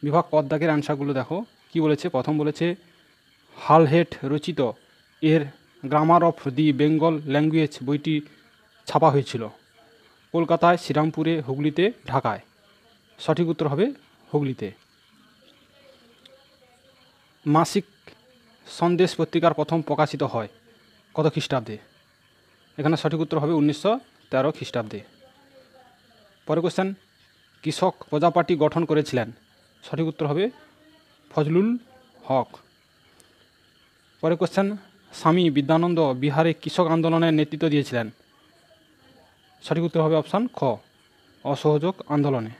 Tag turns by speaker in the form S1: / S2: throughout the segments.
S1: বিভাগ পদ দাগের অ্যান্সারগুলো দেখো কি বলেছে। প্রথম বলেছে হালহেট রচিত এর grammar of the Bengal language বইটি ছাপা হয়েছিল কলকাতায়, শ্রীরামপুরে, হুগলিতে, ঢাকায়। সঠিক উত্তর হবে হুগলিতে। মাসিক সন্দেশ পত্রিকার প্রথম প্রকাশিত হয় কত খ্রিস্টাব্দে? এখানে সঠিক উত্তর হবে 1913 খ্রিস্টাব্দে। পরে কোশ্চেন, কৃষক প্রজা পার্টি গঠন করেছিলেন? সঠিক উত্তর হবে ফজলুল হক। পরে কোশ্চেন, স্বামী বিদ্যানন্দ বিহারে কৃষক আন্দোলনের নেতৃত্ব দিয়েছিলেন? সঠিক উত্তর হবে অপশান খ, অসহযোগ আন্দোলনে।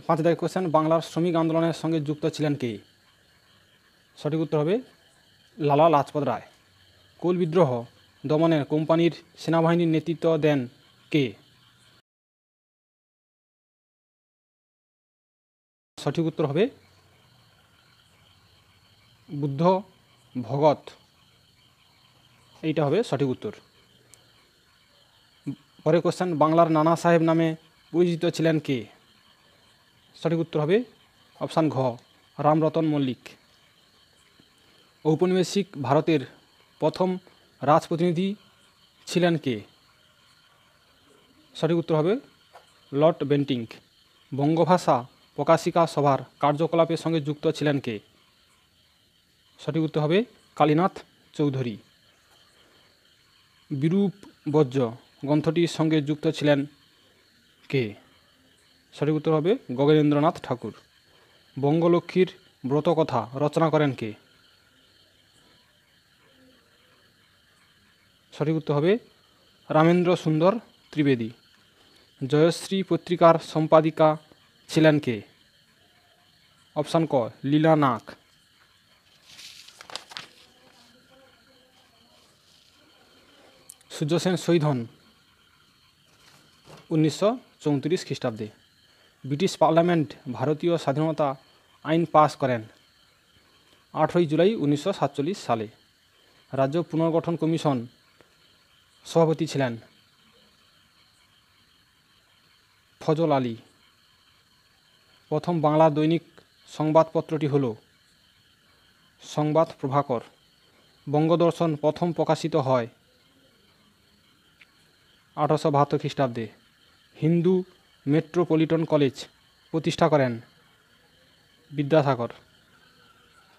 S1: পাঁচ দাগের কোশ্চেন, বাংলার শ্রমিক আন্দোলনের সঙ্গে যুক্ত ছিলেন কে? সঠিক উত্তর হবে লালা লাজপত রায়। কোল বিদ্রোহ দমনের কোম্পানির সেনাবাহিনীর নেতৃত্ব দেন কে? সঠিক উত্তর হবে বুদ্ধ ভগত। এইটা হবে সঠিক উত্তর। পরে কোশ্চেন, বাংলার নানা সাহেব নামে পরিচিত ছিলেন কে? সঠিক উত্তর হবে অপশান ঘ, রামরতন মল্লিক। ঔপনিবেশিক ভারতের প্রথম রাজপ্রতিনিধি ছিলেন কে? সঠিক উত্তর হবে লর্ড বেন্টিঙ্ক। বঙ্গভাষা প্রকাশিকা সভার কার্যকলাপের সঙ্গে যুক্ত ছিলেন কে? সঠিক উত্তর হবে কালীনাথ চৌধুরী। বিরূপ বজ্র গ্রন্থটির সঙ্গে যুক্ত ছিলেন কে? সঠিক উত্তর হবে গগনেন্দ্রনাথ ঠাকুর। বঙ্গলক্ষ্মীর ব্রতকথা রচনা করেন কে? সঠিক উত্তর হবে রামেন্দ্র সুন্দর ত্রিবেদী। জয়শ্রী পত্রিকার সম্পাদিকা ছিলেন কে? অপশান ক, লীলা নাগ। সূর্যসেন শহীদ হন 1934 খ্রিস্টাব্দে। ব্রিটিশ পার্লামেন্ট ভারতীয় স্বাধীনতা আইন পাস করেন 8ই জুলাই 1947 সালে। রাজ্য পুনর্গঠন কমিশন সভাপতি ছিলেন ফজল আলী। প্রথম বাংলা দৈনিক সংবাদপত্রটি হল সংবাদ প্রভাকর। বঙ্গদর্শন প্রথম প্রকাশিত হয় 1872 খ্রিস্টাব্দে। হিন্দু মেট্রোপলিটন কলেজ প্রতিষ্ঠা করেন বিদ্যাসাগর।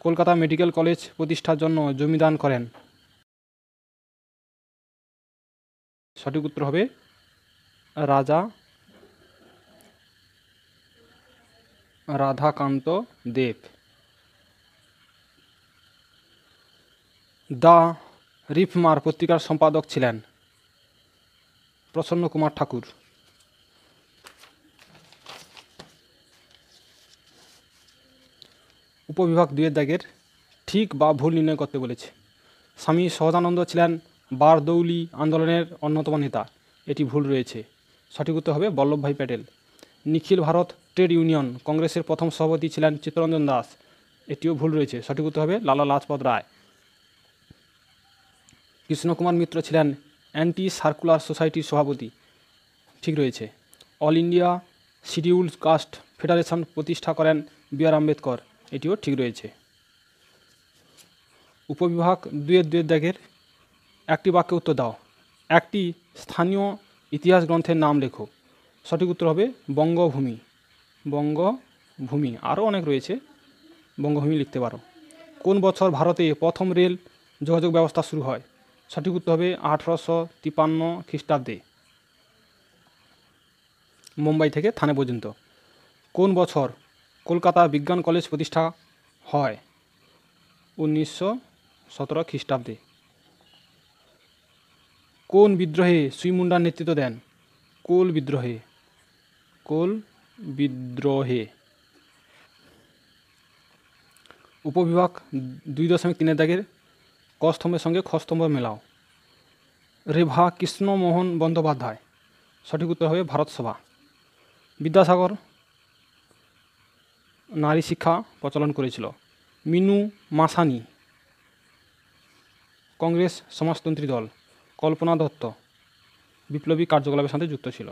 S1: কলকাতা মেডিকেল কলেজ প্রতিষ্ঠার জন্য জমিদান করেন? সঠিক উত্তর হবে রাজা রাধাকান্ত দেব। দ্য রিফমার পত্রিকার সম্পাদক ছিলেন প্রসন্ন কুমার ঠাকুর। উপবিভাগ 2 দাগের ঠিক বা ভুল নির্ণয় করতে বলেছে। স্বামী সহজানন্দ ছিলেন বারদৌলি আন্দোলনের অন্যতম নেতা। এটি ভুল রয়েছে। সঠিক উত্তর হবে বল্লভভাই প্যাটেল। নিখিল ভারত ট্রেড ইউনিয়ন কংগ্রেসের প্রথম সভাপতি ছিলেন চিত্তরঞ্জন দাস। এটিও ভুল রয়েছে। সঠিক উত্তর হবে লালা লাজপত রায়। কৃষ্ণকুমার মিত্র ছিলেন অ্যান্টি সার্কুলার সোসাইটির সভাপতি। ঠিক রয়েছে। All India scheduled caste federation প্রতিষ্ঠা করেন বি আর আম্বেদকর। এটিও ঠিক রয়েছে। উপবিভাগ 2 দাগের একটি বাক্যে উত্তর দাও। একটি স্থানীয় ইতিহাস গ্রন্থের নাম লেখো। সঠিক উত্তর হবে বঙ্গভূমি। বঙ্গভূমি, আরও অনেক রয়েছে, বঙ্গভূমি লিখতে পারো। কোন বছর ভারতে প্রথম রেল যোগাযোগ ব্যবস্থা শুরু হয়? সঠিক উত্তর হবে 1853 খ্রিস্টাব্দে, মুম্বাই থেকে থানে পর্যন্ত। কোন বছর কলকাতা বিজ্ঞান কলেজ প্রতিষ্ঠা হয়? 1917 খ্রিস্টাব্দে। কোন বিদ্রোহে সুই-মুন্ডার নেতৃত্ব দেন? কোল বিদ্রোহে। কোল বিদ্রোহে। উপবিভাগ 2.3 দাগের ক স্তম্ভের সঙ্গে খ স্তম্ভ মেলাও। রেভা কৃষ্ণমোহন বন্দ্যোপাধ্যায়। সঠিক উত্তর হবে ভারত সভা। বিদ্যাসাগর নারী শিক্ষা প্রচলন করেছিল। মিনু মাসানি কংগ্রেস সমাজতন্ত্রী দল। কল্পনা দত্ত বিপ্লবী কার্যকলাপের সাথে যুক্ত ছিল।